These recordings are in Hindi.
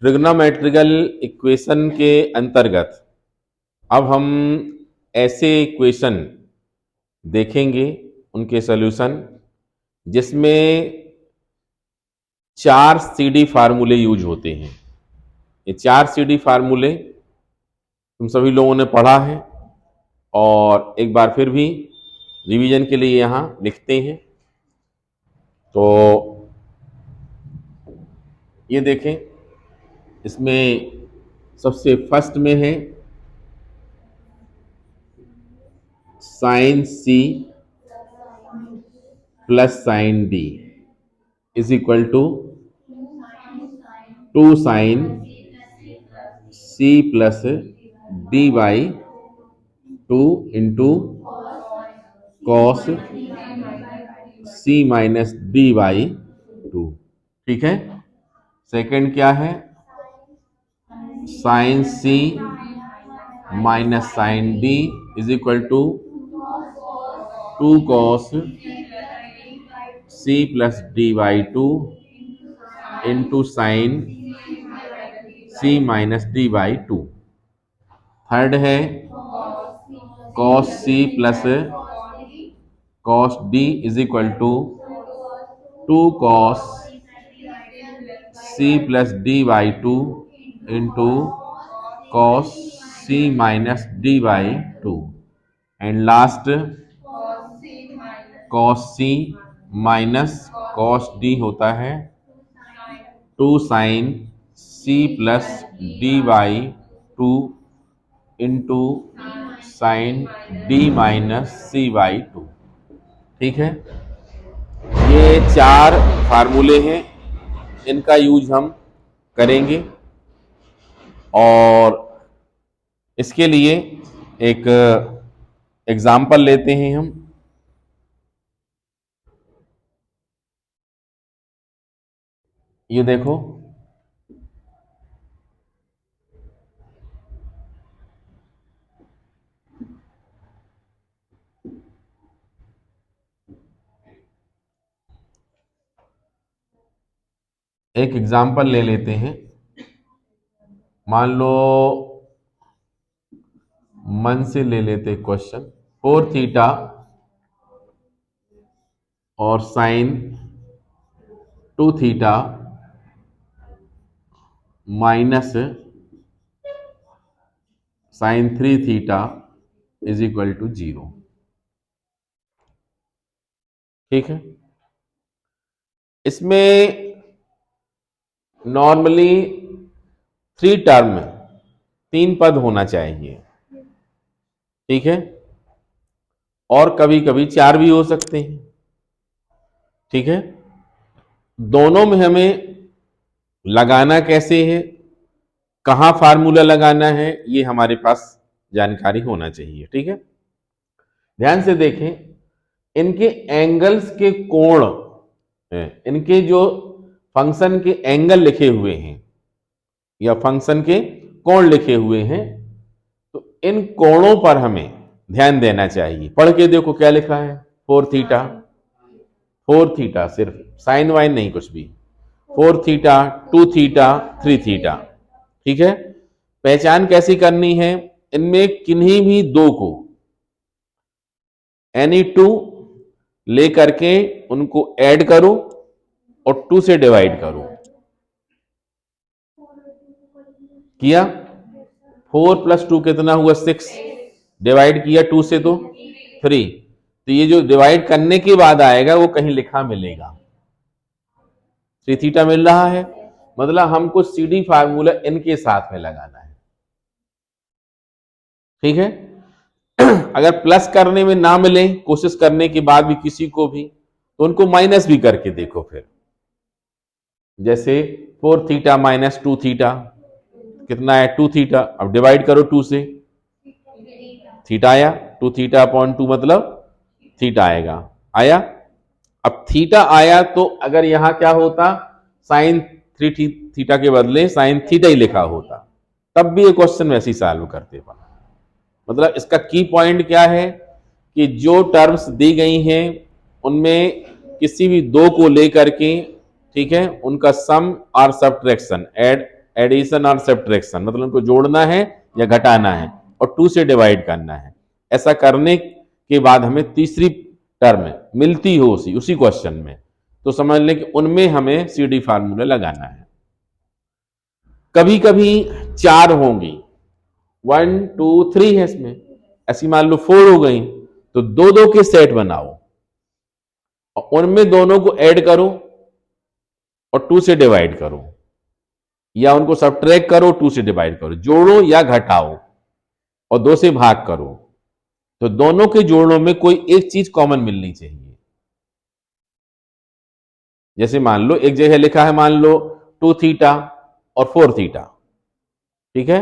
ट्रिग्नोमेट्रिकल इक्वेशन के अंतर्गत अब हम ऐसे इक्वेशन देखेंगे, उनके सॉल्यूशन, जिसमें 4 CD फार्मूले यूज होते हैं। ये 4 CD फार्मूले तुम सभी लोगों ने पढ़ा है और एक बार फिर भी रिवीजन के लिए यहाँ लिखते हैं। तो ये देखें, इसमें सबसे फर्स्ट में है sine C plus sine D is equal to 2 sine C plus D by 2 into cos C minus D by 2। ठीक है। सेकंड क्या है, sine C minus sine D is equal to 2 cos C plus D by 2 into sine C minus D by 2। Third है cos C plus cos D is equal to 2 cos C plus D by 2 into cos C minus D by 2। And last cos C minus cos D होता है 2 sine C plus D by 2 into sine D minus C by 2। ठीक है। ये 4 फार्मूले हैं, इनका यूज हम करेंगे और इसके लिए एक एग्जाम्पल लेते हैं हम। ये देखो, एक एग्जाम्पल ले लेते हैं। मान लो मन से ले लेते क्वेश्चन, 4 थीटा और sine 2 theta minus sine 3 theta is equal to 0। ठीक है। इसमें नॉर्मली 3 टर्म, 3 पद होना चाहिए। ठीक है। और कभी कभी 4 भी हो सकते हैं। ठीक है। दोनों में हमें लगाना कैसे है, कहां फार्मूला लगाना है, ये हमारे पास जानकारी होना चाहिए। ठीक है। ध्यान से देखें, इनके एंगल्स के कोण, इनके जो फंक्शन के एंगल लिखे हुए हैं या फंक्शन के कोण लिखे हुए हैं, तो इन कोणों पर हमें ध्यान देना चाहिए। पढ़ के देखो क्या लिखा है, 4 थीटा, 4 थीटा, सिर्फ साइन वाइन नहीं, कुछ भी, 4 थीटा, 2 थीटा, 3 थीटा। ठीक है। पहचान कैसी करनी है, इनमें किन्हीं भी दो को एनी 2 ले करके उनको ऐड करो और 2 से डिवाइड करो। किया, 4 प्लस 2 कितना हुआ, 6, डिवाइड किया 2 से तो 3। तो ये जो डिवाइड करने के बाद आएगा वो कहीं लिखा मिलेगा, 3 थीटा मिल रहा है, मतलब हमको CD फार्मूला इनके साथ में लगाना है। ठीक है। अगर प्लस करने में ना मिले, कोशिश करने के बाद भी किसी को भी, तो उनको माइनस भी करके देखो फिर। जैसे 4 थीटा माइनस 2 थीटा कितना है, 2 थीटा। अब डिवाइड करो 2 से, थीटा आया, 2 थीटा अपॉन 2 मतलब थीटा आएगा, आया। अब थीटा आया तो अगर यहां क्या होता, साइन 3 थीटा के बदले साइन थीटा ही लिखा होता, तब भी ये क्वेश्चन वैसे ही सॉल्व करते पा। मतलब इसका की पॉइंट क्या है कि जो टर्म्स दी गई हैं उनमें किसी भी दो को लेकर के, ठीक है, उनका सम और सब्ट्रैक्शन ऐड एडिशन और सब्ट्रैक्शन, मतलब उनको जोड़ना है या घटाना है और 2 से डिवाइड करना है। ऐसा करने के बाद हमें तीसरी टर्म मिलती हो उसी उसी क्वेश्चन में, तो समझ लें कि उनमें हमें CD फार्मूला लगाना है। कभी कभी 4 होंगी, 1 2 3 है इसमें, ऐसी मान लो 4 हो गई, तो दो दो के सेट बनाओ और उनमें दोनों को ऐड करो और 2 से डिवाइड करो, या उनको सब्ट्रैक्ट करो, 2 से डिवाइड करो, जोड़ो या घटाओ और 2 से भाग करो। तो दोनों के जोड़ों में कोई एक चीज कॉमन मिलनी चाहिए। जैसे मान लो एक जगह लिखा है, मान लो 2 थीटा और 4 थीटा, ठीक है।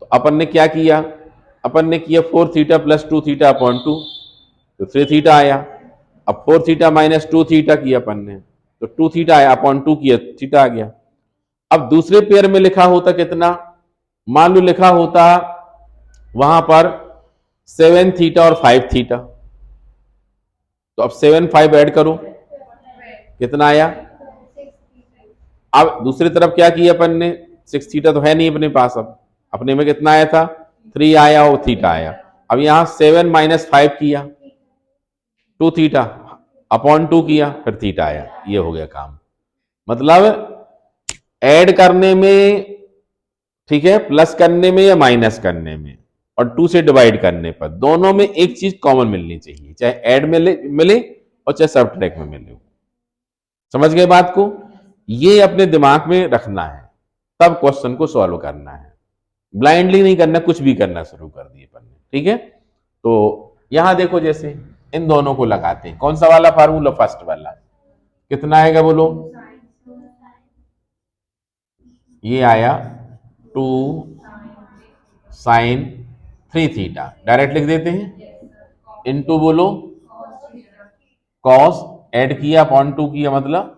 तो अपन ने क्या किया, अपन ने किया 4 थीटा प्लस 2 थीटा अपॉन 2, तो 3 थीटा आया। अब 4 थीटा माइनस 2 थीटा किया अपन ने, तो 2 थीटा आया, अपॉन 2 किया, थीटा आ गया। अब दूसरे पेयर में लिखा होता कितना, मान लो लिखा होता वहां पर 7 थीटा और 5 थीटा, तो अब 7 5 ऐड करो, कितना आया। अब दूसरी तरफ क्या किया अपन ने, 6 थीटा तो है नहीं अपने पास, अब अपने में कितना आया था, 3 आया और थीटा आया। अब यहां 7 माइनस 5 किया, 2 थीटा, अपॉन 2 किया, फिर थीटा आया, ये हो गया काम। मतलब ऐड करने में, ठीक है, प्लस करने में या माइनस करने में, और 2 से डिवाइड करने पर दोनों में एक चीज कॉमन मिलनी चाहिए, चाहे ऐड में मिले और चाहे सब्ट्रैक्ट में मिले। समझ गए बात को, ये अपने दिमाग में रखना है, तब क्वेश्चन को सॉल्व करना है, ब्लाइंडली नहीं करना, कुछ भी करना शुरू कर दिए अपन ने, ठीक है। तो यहां देखो, जैसे इन दोनों को लगाते हैं, कौन सा वाला फार्मूला, फर्स्ट वाला, कितना आएगा बोलो, ये आया 2 साइन 3 थीटा, डायरेक्ट लिख देते हैं, इनटू बोलो कॉस, ऐड किया अपॉन 2 किया, मतलब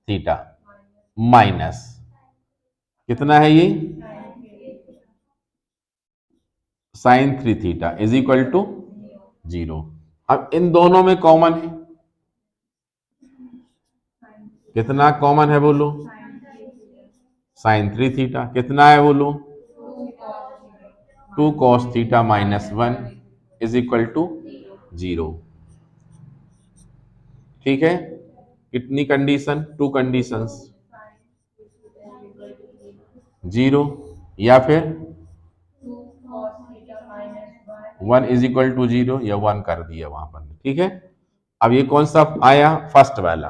थीटा, माइनस कितना है ये, sine 3 theta is equal to 0। अब इन दोनों में कॉमन है, कितना कॉमन है बोलो, साइन 3 थीटा, कितना है बोलो, 2 cos theta minus 1 is equal to 0। ठीक है, कितनी कंडीशन, 2 कंडीशंस, 0 या फिर 1 इज इक्वल टू 0, या 1 कर दिया वहां पर, ठीक है। अब ये कौन सा आया, फर्स्ट वाला,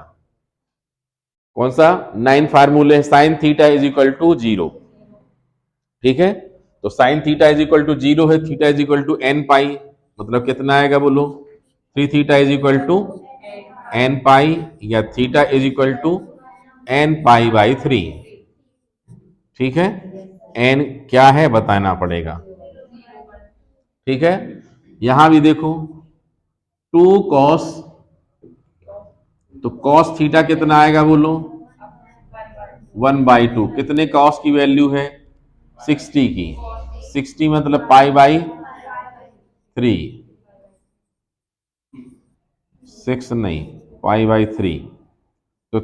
कौन सा, 9 फार्मूले, sine theta is equal to 0, ठीक है। तो sine theta is equal to 0 है, theta is equal to n pi, मतलब कितना आएगा बोलो, 3 theta is equal to n pi, या theta is equal to n pi by 3, ठीक है। n क्या है बताना पड़ेगा, ठीक है। यहां भी देखो 2 कॉस, तो कॉस थीटा कितना आएगा बोलो, 1/2, कितने कॉस की वैल्यू है, 60 की, 60 मतलब पाई बाई 3, 6 नहीं, पाई बाई 3। तो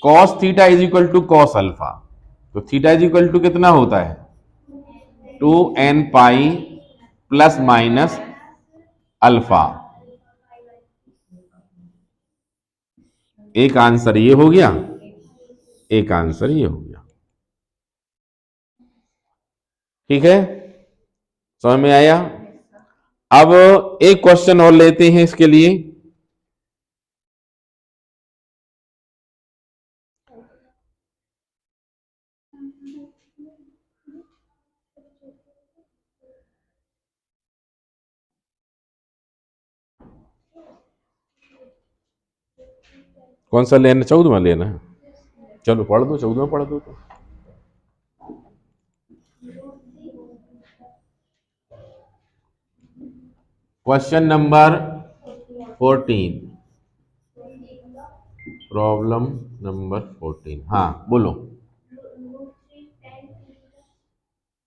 cos theta is equal to cos alpha, तो थीटा इज इक्वल टू कितना होता है, 2n pi plus minus alpha. एक आंसर ये हो गया, एक आंसर ये हो गया, ठीक है, समझ में आया। अब एक क्वेश्चन और लेते हैं इसके लिए, कौन सा लेना, 14वां लेना है, चलो पढ़ दो, 14वां पढ़ दो तो। क्वेश्चन नंबर 14, प्रॉब्लम नंबर 14, हाँ बोलो,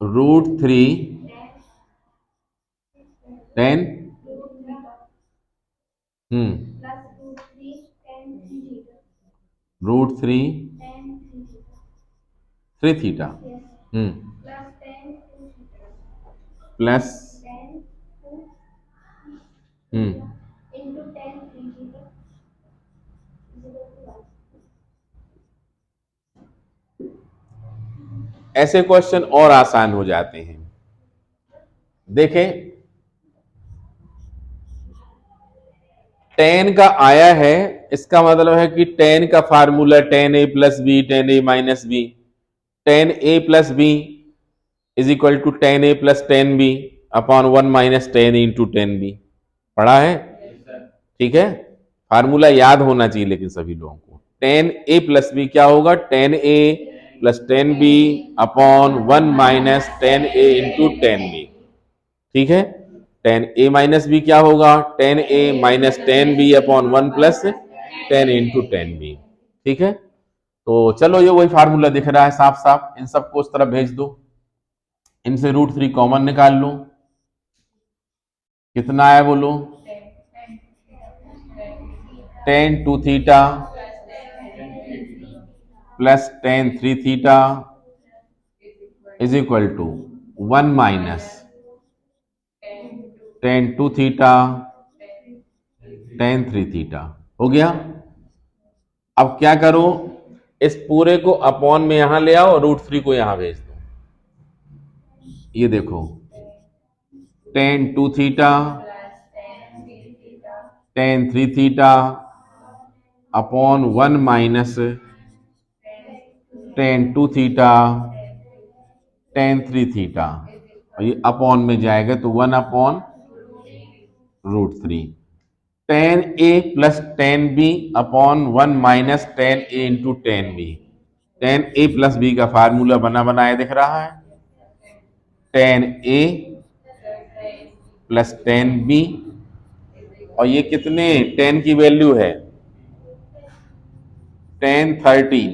√3 10, √3 3 थीटा, प्लस हम्म ऐसे क्वेश्चन और आसान हो जाते हैं। देखें, टेन का आया है, इसका मतलब है कि टेन का formula tan A plus B, tan A minus B, tan A plus B is equal to tan A plus tan B upon one minus tan into tan B. पढ़ा है? ठीक है, फार्मूला याद होना चाहिए लेकिन सभी लोगों को। टेन ए प्लस बी क्या होगा? Tan A plus tan B upon one minus tan A into tan B. ठीक है, टेन ए माइनस बी क्या होगा? Tan A minus tan B upon one plus tan into tan B. ठीक है, तो चलो ये वही फार्मूला दिख रहा है साफ साफ, इन सबको उस तरफ भेज दो, इनसे रूट थ्री कॉमन निकाल लो। कितना आया बोलो? Tan two theta plus tan three theta is equal to one minus tan two theta tan three theta. हो गया? अब क्या करो, इस पूरे को अपॉन में यहां ले आओ, रूट थ्री को यहां भेज दो। ये देखो, tan two theta tan three theta upon one minus tan two theta tan three theta, और ये अपॉन में जाएगा तो one upon root three. Tan A plus tan B upon one minus tan A into tan B. Tan A plus B का फार्मूला बना बनाया दिख रहा है, tan A plus tan B, और ये कितने टेन की वैल्यू है? Ten thirty.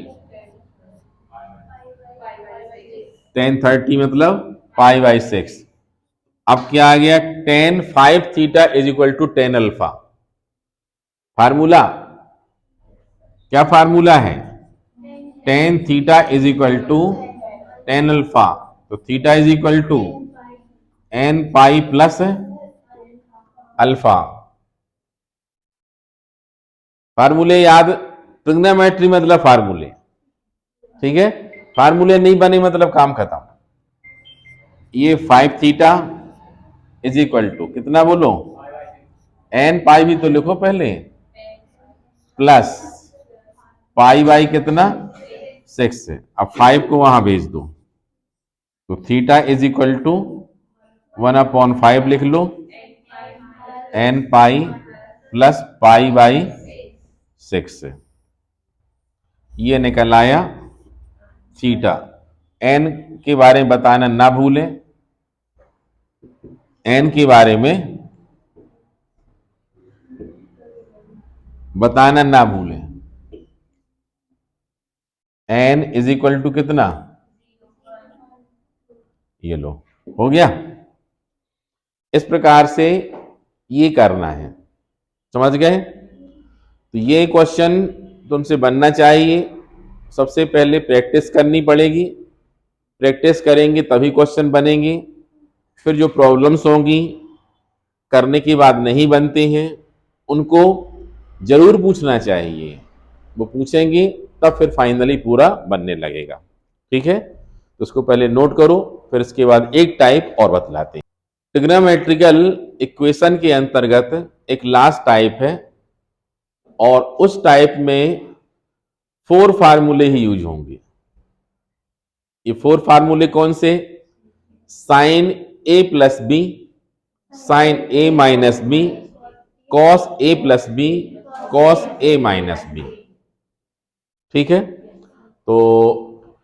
टेन थर्टी मतलब पाई बाई सिक्स। अब क्या आ गया? Tan five theta is equal to tan alpha. Formula क्या फार्मूला है? Tan theta is equal to tan alpha, तो theta is equal to n pi plus alpha. फार्मूले याद, ट्रिग्नोमेट्री मतलब फार्मूले। ठीक है, फार्मूले नहीं बने मतलब काम खत्म। ये five theta is equal to कितना बोलो? एन पाई भी तो लिखो पहले, प्लस पाई बाई कितना? सिक्स। अब फाइव को वहां भेज दो, तो theta is equal to one upon five लिख लो, n pi plus pi by six. ये निकल आया थीटा। एन के बारे में बताना ना भूलें, एन के बारे में बताना ना भूलें। एन इज इक्वल टू कितना? ये लो, हो गया। इस प्रकार से ये करना है, समझ गए? तो ये क्वेश्चन तुमसे बनना चाहिए। सबसे पहले प्रैक्टिस करनी पड़ेगी, प्रैक्टिस करेंगे तभी क्वेश्चन बनेंगे। फिर जो प्रॉब्लम्स होंगी करने के बाद नहीं बनते हैं, उनको जरूर पूछना चाहिए। वो पूछेंगे तब फिर फाइनली पूरा बनने लगेगा। ठीक है, तो उसको पहले नोट करो, फिर इसके बाद एक टाइप और बतलाते हैं। ट्रिग्नोमेट्रिकल इक्वेशन के अंतर्गत एक लास्ट टाइप है, और उस टाइप में फोर फार्मूले ही यूज होंगे। ये फोर फार्मूले कौन से? Sign A plus B, sign A minus B, cos A plus B, cos A minus B. ठीक है, तो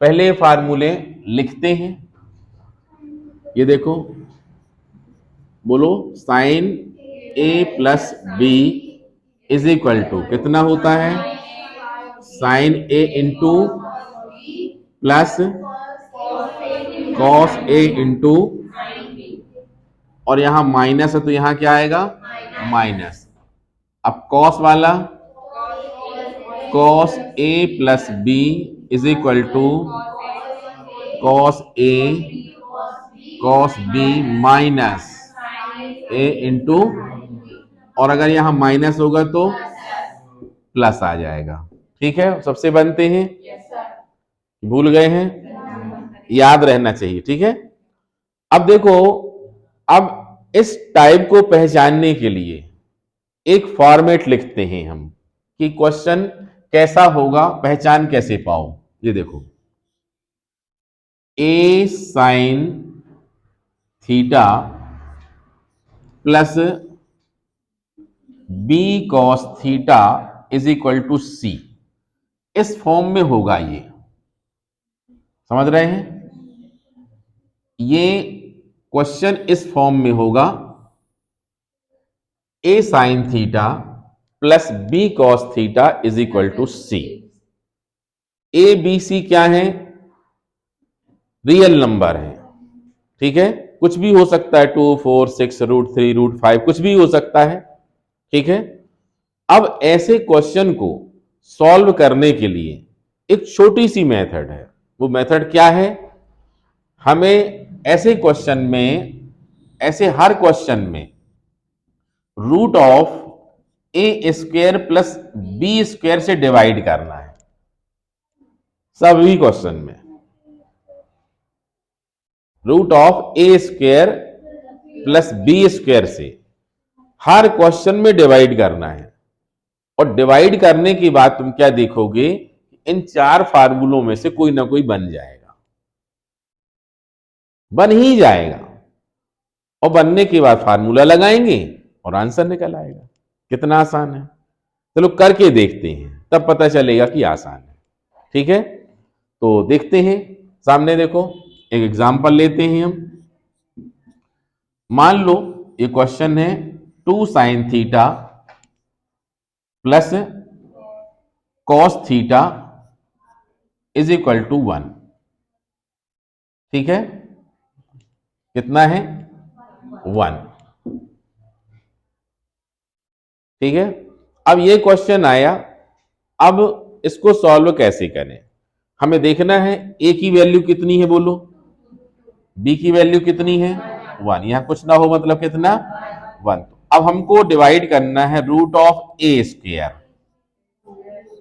पहले फार्मूले लिखते हैं। ये देखो, बोलो, sine A plus B is equal to कितना होता है? Sine A into plus cos A into, और यहां माइनस है तो यहां क्या आएगा? माइनस। अब कॉस वाला, cos A plus B is equal to cos A cos B minus A into, और अगर यहां माइनस होगा तो प्लस आ जाएगा। ठीक है, सबसे बनते हैं, भूल गए हैं, याद रहना चाहिए। ठीक है, अब देखो, अब इस टाइप को पहचानने के लिए एक फॉर्मेट लिखते हैं हम कि क्वेश्चन कैसा होगा, पहचान कैसे पाओ। ये देखो, A sine theta plus B cos theta is equal to C, इस फॉर्म में होगा ये। समझ रहे हैं? ये क्वेश्चन इस फॉर्म में होगा, A sine theta plus B cos theta is equal to C. A B C क्या है? रियल नंबर है। ठीक है, कुछ भी हो सकता है, 2 4 6 √3 √5 कुछ भी हो सकता है। ठीक है, अब ऐसे क्वेश्चन को सॉल्व करने के लिए एक छोटी सी मेथड है। वो मेथड क्या है? हमें ऐसे क्वेश्चन में, ऐसे हर क्वेश्चन में root of A square plus B square से डिवाइड करना है। सभी क्वेश्चन में root of A square plus B square से हर क्वेश्चन में डिवाइड करना है। और डिवाइड करने के बाद तुम क्या देखोगे, इन चार फार्मूलों में से कोई ना कोई बन जाएगा, बन ही जाएगा। और बनने के बाद फार्मूला लगाएंगे और आंसर निकल आएगा। कितना आसान है। चलो करके देखते हैं, तब पता चलेगा कि आसान है। ठीक है, तो देखते हैं। सामने देखो, एक एग्जांपल लेते हैं हम। मान लो ये क्वेश्चन है 2 sine theta plus cos theta is equal to 1। ठीक है, कितना है? 1। ठीक है, अब ये क्वेश्चन आया, अब इसको सॉल्व कैसे करें? हमें देखना है ए की वैल्यू कितनी है, बोलो। बी की वैल्यू कितनी है? 1। यहां कुछ ना हो मतलब कितना? 1। अब हमको डिवाइड करना है root of A square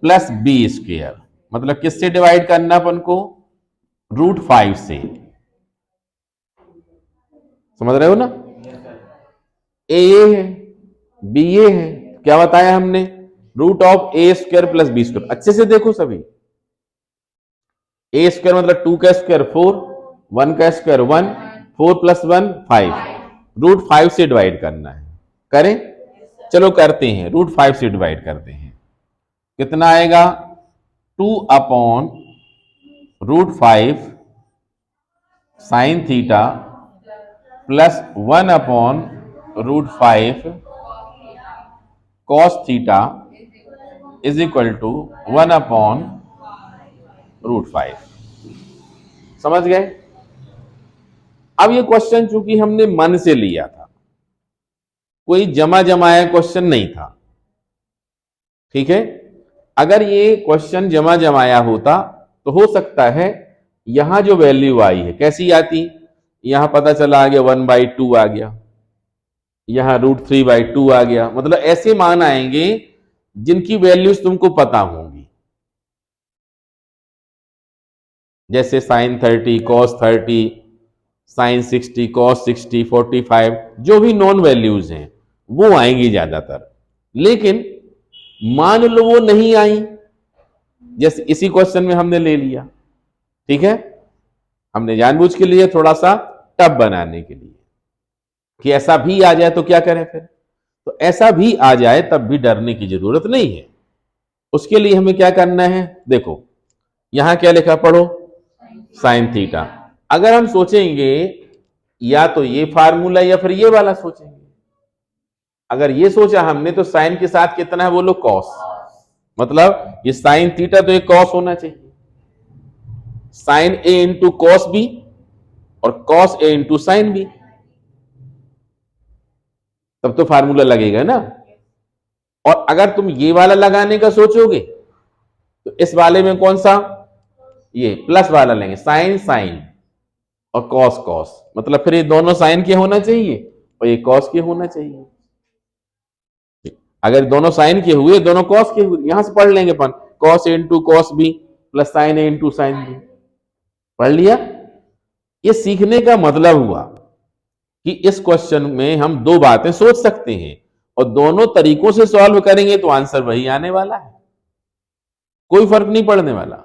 plus B square, मतलब किससे डिवाइड करना अपन को? √5 से। समझ रहे हो ना? ए ये है, बी ये है, क्या बताया हमने? Root of A square plus B square. अच्छे से देखो सभी, ए स्क्वायर मतलब 2 का स्क्वायर 4, 1 का स्क्वायर 1, 4 + 1 5, √5 से डिवाइड करना है। करें? चलो करते हैं, √5 से डिवाइड करते हैं। कितना आएगा? 2/√5 sine theta plus 1/√5 cos theta is equal to 1/√5। समझ गए? अब ये क्वेश्चन चूंकि हमने मन से लिया था, कोई जमा जमाया क्वेश्चन नहीं था। ठीक है, अगर ये क्वेश्चन जमा जमाया होता तो हो सकता है यहां जो वैल्यू आई है कैसी आती, यहां पता चला आ गया 1/2 आ गया, यहां √3/2 आ गया, मतलब ऐसे मान आएंगे जिनकी वैल्यूज तुमको पता होंगी, जैसे sin 30 cos 30 sin 60 cos 60 45, जो भी नॉन वैल्यूज हैं वो आएंगी ज्यादातर। लेकिन मान लो वो नहीं आई, जैसे इसी क्वेश्चन में हमने ले लिया। ठीक है, हमने जानबूझ के लिए थोड़ा सा टफ बनाने के लिए कि ऐसा भी आ जाए तो क्या करें फिर। तो ऐसा भी आ जाए तब भी डरने की जरूरत नहीं है। उसके लिए हमें क्या करना है, देखो यहां क्या लिखा, पढ़ो, साइन थीटा। अगर हम सोचेंगे या तो ये फार्मूला या फिर ये वाला सोचेंगे। अगर ये सोचा हमने तो साइन के साथ कितना है, बोलो कॉस, मतलब ये साइन थीटा तो एक कॉस होना चाहिए, sign A into cos B और cos A into sine B, तब तो फार्मूला लगेगा ना। और अगर तुम ये वाला लगाने का सोचोगे तो इस वाले में कौन सा, ये प्लस वाला लेंगे, साइन साइन, और कॉस कॉस, मतलब फिर ये दोनों साइन के होना चाहिए और ये कॉस के होना चाहिए। अगर दोनों साइन के हुए, दोनों कॉस के हुए, यहां से पढ़ लेंगे अपन, cos A into cos B plus sine A into sine B, पढ़ लिया। ये सीखने का मतलब हुआ कि इस क्वेश्चन में हम दो बातें सोच सकते हैं और दोनों तरीकों से सॉल्व करेंगे तो आंसर वही आने वाला है, कोई फर्क नहीं पड़ने वाला,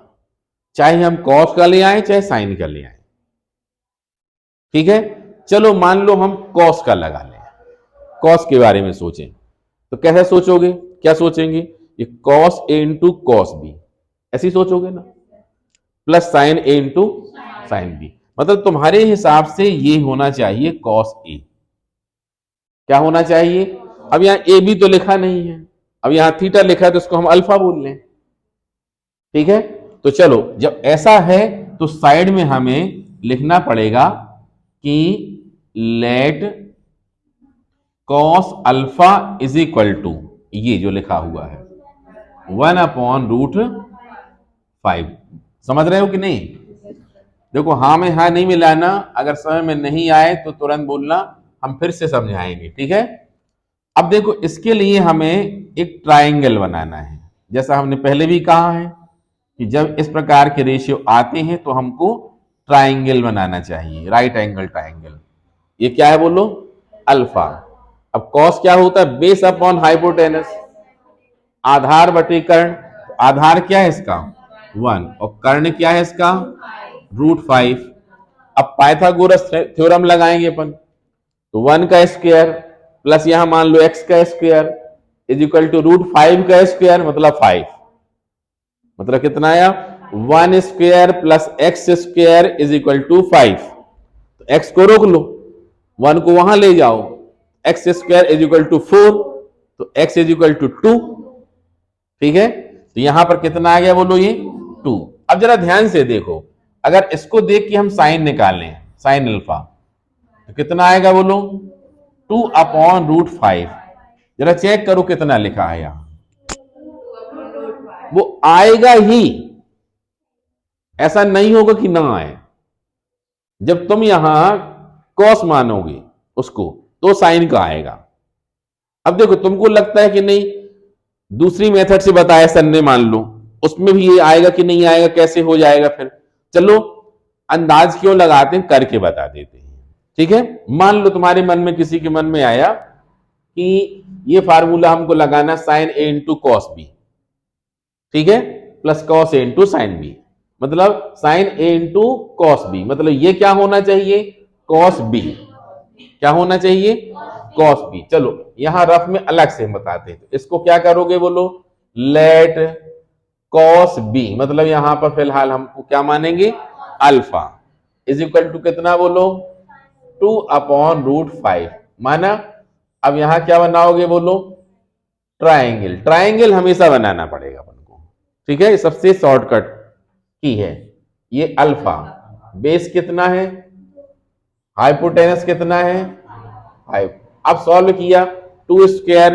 चाहे हम कॉस का ले आए चाहे साइन का ले आए। ठीक है, चलो मान लो हम कॉस का लगा लें, कॉस के बारे में सोचें तो कैसे सोचोगे, क्या सोचेंगे, ये cos A into cos B, ऐसे ही सोचोगे ना, plus sine A into sine B, मतलब तुम्हारे हिसाब से ये होना चाहिए कॉस ए। क्या होना चाहिए, अब यहां ए बी तो लिखा नहीं है, अब यहां थीटा लिखा है तो इसको हम अल्फा बोल लें। ठीक है, तो चलो जब ऐसा है तो साइड में हमें लिखना पड़ेगा कि let cos alpha is equal to, ये जो लिखा हुआ है 1/√5। समझ रहे हो कि नहीं? देखो हाँ में हाँ नहीं मिलाना, अगर समझ में नहीं आए तो तुरंत बोलना, हम फिर से समझाएंगे। ठीक है, अब देखो इसके लिए हमें एक ट्राइंगल बनाना है, जैसा हमने पहले भी कहा है कि जब इस प्रकार के रेशियो आते हैं तो हमको ट्राइंगल बनाना चाहिए, राइट एंगल ट्राइंगल। ये क्या है बोलो, अल्फा। अब कॉस क्या होता है, बेस अपॉन हाइपोटेनस, आधार बटे कर्ण, तो आधार क्या है इसका 1 और कर्ण क्या है इसका √5। अब पाइथागोरस थ्योरम लगाएंगे अपन, तो 1 का स्क्वायर प्लस यहां मान लो x का स्क्वायर इज इक्वल टू √5 का स्क्वायर, मतलब 5, मतलब कितना आया 1 square plus x square is equal to 5। तो x को रोक लो, 1 को वहां ले जाओ, x square is equal to 4, तो x इज इक्वल टू 2। ठीक है, तो यहां पर कितना आ गया बोलो, ये 2। अब जरा ध्यान से देखो, अगर इसको देख के हम साइन निकालें, साइन अल्फा, तो कितना आएगा बोलो 2/√5। जरा चेक करो कितना लिखा है यहां, वो आएगा ही, ऐसा नहीं होगा कि ना आए। जब तुम यहां कॉस मानोगे उसको तो साइन का आएगा। अब देखो तुमको लगता है कि नहीं, दूसरी मेथड से बताया सर ने, मान लो उसमें भी ये आएगा कि नहीं आएगा, कैसे हो जाएगा फिर, चलो अंदाज क्यों लगाते हैं, करके बता देते हैं। ठीक है, मान लो तुम्हारे मन में, किसी के मन में आया कि ये फार्मूला हमको लगाना sign A into cos B, ठीक है, plus cos A into sine B, मतलब sign A into cos B, मतलब ये क्या होना चाहिए कॉस बी, क्या होना चाहिए कॉस बी। चलो यहां रफ में अलग से बताते हैं, तो इसको क्या करोगे बोलो, लेट कॉस बी, मतलब यहां पर फिलहाल हमको क्या मानेंगे अल्फा, इज इक्वल टू कितना बोलो 2/√5 माना। अब यहां क्या बनाओगे बोलो, ट्राइंगल, ट्राइंगल हमेशा बनाना पड़ेगा अपन को। ठीक है, ये सबसे शॉर्टकट की है। ये अल्फा, बेस कितना है, हाइपोटेनस कितना है 5। अब सॉल्व किया, 2 square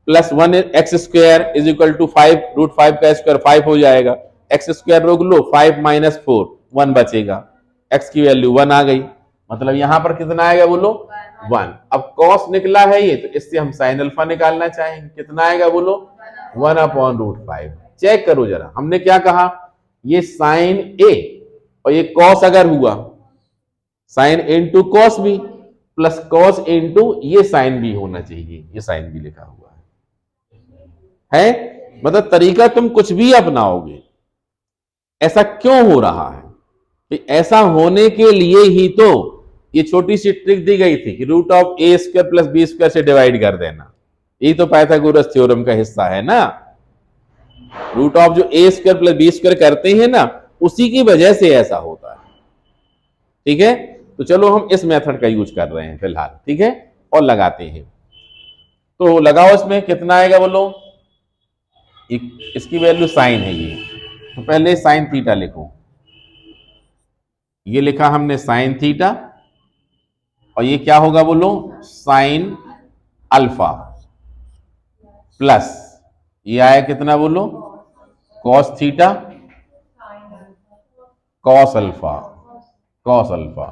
plus 1 x square is equal to 5, √5 का स्क्वायर 5 हो जाएगा, एक्स स्क्वायर रोक लो, 5 - 4 1 बचेगा, एक्स की वैल्यू 1 आ गई, मतलब यहां पर कितना आएगा बोलो 1। अब कॉस निकला है ये, तो इससे हम साइन अल्फा निकालना चाहेंगे, कितना आएगा बोलो 1/√5। चेक करो जरा, हमने क्या कहा, ये साइन ए और ये कॉस अगर हुआ, sine A into cos B plus cos A into ये साइन बी होना चाहिए, ये साइन बी लिखा हुआ है। मतलब तरीका तुम कुछ भी अपनाओगे, ऐसा क्यों हो रहा है, कि ऐसा होने के लिए ही तो ये छोटी सी ट्रिक दी गई थी कि √a² प्लस b² से डिवाइड कर देना, ये तो पाइथागोरस थ्योरम का हिस्सा है ना, √ जो a² प्लस b² करते हैं ना, उसी की वजह से ऐसा होता है। ठीक है, तो चलो हम इस मेथड का यूज कर रहे हैं फिलहाल। ठीक है, और लगाते हैं, तो लगाओ, इसमें कितना आएगा बोलो, इसकी वैल्यू साइन है ये, तो पहले साइन थीटा लिखो, ये लिखा हमने साइन थीटा, और ये क्या होगा बोलो साइन अल्फा, प्लस ये आया कितना बोलो cos theta, cos alpha, cos alpha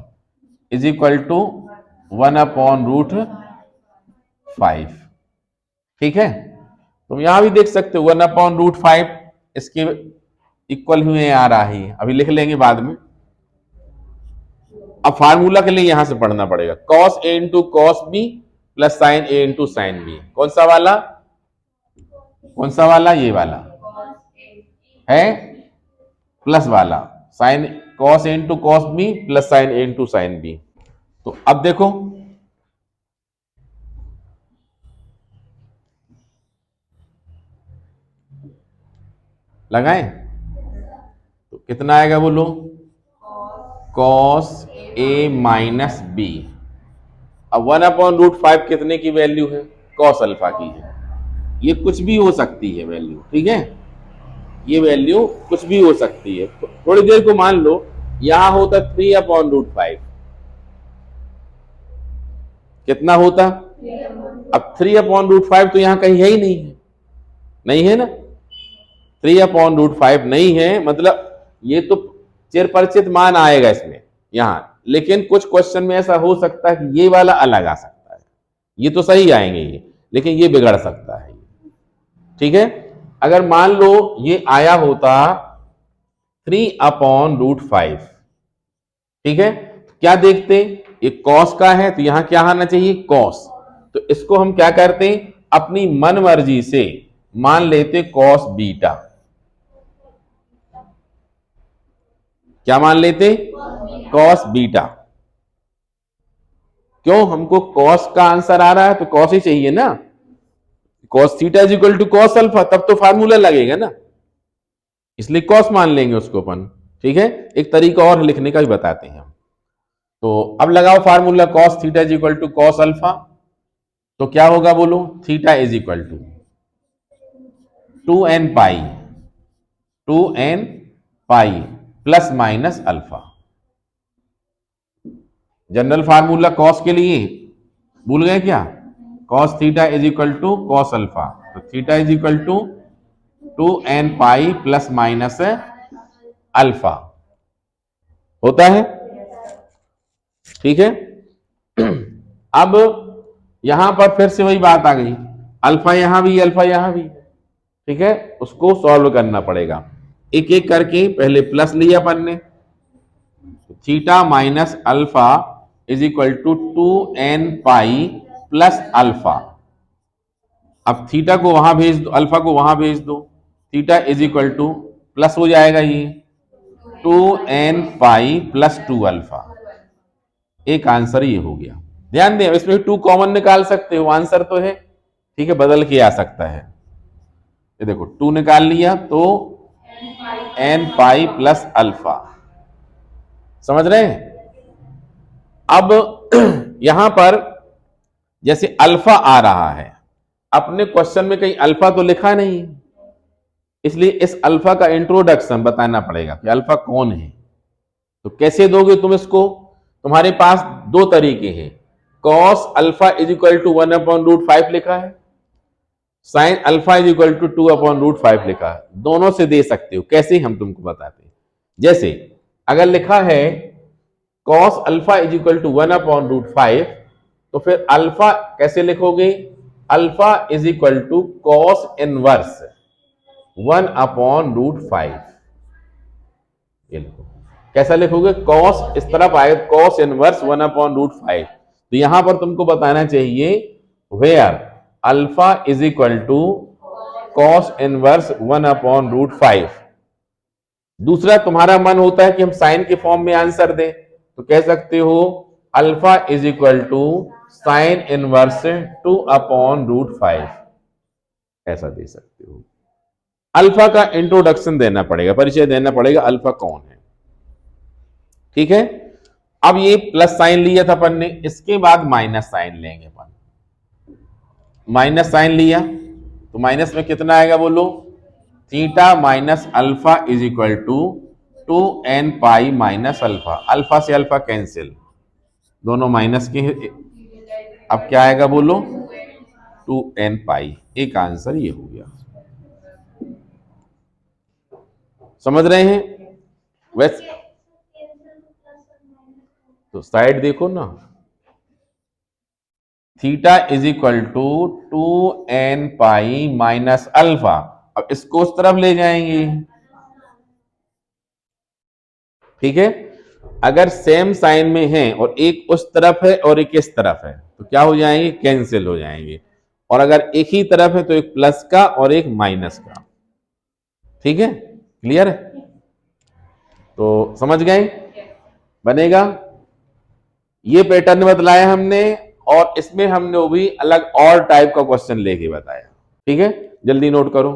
is equal to 1/√5। ठीक है, तुम यहां भी देख सकते हो 1/√5 इसके इक्वल हुए आ रहा है, अभी लिख लेंगे बाद में। अब फार्मूला के लिए यहां से पढ़ना पड़ेगा, cos A into cos B plus sine A into sine B. कौन सा वाला, कौन सा वाला, ये वाला है प्लस वाला, sine cos A into cos B plus sine A into sine B. तो अब देखो लगाएं तो कितना आएगा बोलो, कॉस ए माइनस बी। अब 1/√5 कितने की वैल्यू है, कॉस अल्फा की है, ये कुछ भी हो सकती है वैल्यू, ठीक है, ये वैल्यू कुछ भी हो सकती है। थोड़ी देर को मान लो यहां होता 3/√5, कितना होता, अब 3/√5 तो यहां कहीं है ही नहीं है, नहीं है ना, 3/√5 नहीं है, मतलब ये तो चिरपरिचित मान आएगा इसमें यहां, लेकिन कुछ क्वेश्चन में ऐसा हो सकता है कि ये वाला अलग आ सकता है, ये तो सही आएंगे ये, लेकिन ये बिगड़ सकता है। ठीक है, अगर मान लो ये आया होता 3/√5, ठीक है, क्या देखते, ये कॉस का है तो यहां क्या आना चाहिए, कॉस, तो इसको हम क्या करते, अपनी मन मर्जी से मान लेते कॉस बीटा। क्या मान लेते, कॉस बीटा। क्यों, हमको कॉस का आंसर आ रहा है तो कॉस ही चाहिए ना, cos theta is equal to cos alpha, तब तो फार्मूला लगेगा ना, इसलिए कॉस मान लेंगे उसको अपन। ठीक है, एक तरीका और लिखने का भी बताते हैं हम। तो अब लगाओ formula, cos theta is equal to cos alpha, तो क्या होगा बोलो, theta is equal to 2n pi, 2n pi plus minus alpha. General formula cos के लिए भूल गए क्या, cos theta is equal to cos alpha, तो theta is equal to 2n pi plus minus alpha होता है। ठीक है, अब यहां पर फिर से वही बात आ गई, अल्फा यहां भी अल्फा यहां भी, ठीक है, उसको सॉल्व करना पड़ेगा एक एक करके। पहले प्लस लिया अपन ने, theta minus alpha is equal to 2n pi plus alpha. अब थीटा को वहां भेज दो, अल्फा को वहां भेज दो, theta is equal to plus हो जाएगा ये 2n पाई प्लस 2 अल्फा। एक आंसर ये हो गया। ध्यान दें, इसमें 2 कॉमन निकाल सकते हो, आंसर तो है, ठीक है, बदल के आ सकता है। ये देखो 2 निकाल लिया तो n पाई प्लस अल्फा, समझ रहे हैं। अब यहां पर जैसे अल्फा आ रहा है, अपने क्वेश्चन में कहीं अल्फा तो लिखा नहीं, इसलिए इस अल्फा का इंट्रोडक्शन बताना पड़ेगा कि अल्फा कौन है। तो कैसे दोगे तुम इसको, तुम्हारे पास दो तरीके हैं, cos alpha is equal to 1/√5 लिखा है, sine alpha is equal to 2/√5 लिखा है, दोनों से दे सकते हो। कैसे, हम तुमको बताते हैं। जैसे अगर लिखा है cos alpha is equal to 1/√5, तो फिर अल्फा कैसे लिखोगे, alpha is equal to cos inverse 1/√5, ये लिखो। कैसा लिखोगे, कॉस इस तरफ आएगा, कॉस इनवर्स 1/√5। तो यहां पर तुमको बताना चाहिए where alpha is equal to cos inverse 1/√5। दूसरा, तुम्हारा मन होता है कि हम साइन के फॉर्म में आंसर दें, तो कह सकते हो alpha is equal to sine inverse 2/√5, ऐसा दे सकते हो। अल्फा का इंट्रोडक्शन देना पड़ेगा, परिचय देना पड़ेगा, अल्फा कौन है। ठीक है, अब ये प्लस साइन लिया था अपन ने, इसके बाद माइनस साइन लेंगे अपन। माइनस साइन लिया तो माइनस में कितना आएगा बोलो, theta minus alpha is equal to 2n pi minus alpha, alpha से अल्फा कैंसिल, दोनों माइनस के, अब क्या आएगा बोलो, 2n पाई। एक आंसर ये हो गया, समझ रहे हैं। वैसे तो साइड देखो ना, theta is equal to 2n pi minus alpha. अब इसको उस तरफ ले जाएंगे, ठीक है। अगर सेम साइन में है और एक उस तरफ है और एक इस तरफ है तो क्या हो जाएंगे, कैंसिल हो जाएंगे। और अगर एक ही तरफ है तो एक प्लस का और एक माइनस का, ठीक है, क्लियर है। तो समझ गए, बनेगा। ये पैटर्न बतलाया हमने और इसमें हमने वो भी अलग और टाइप का क्वेश्चन लेके बताया, ठीक है। जल्दी नोट करो।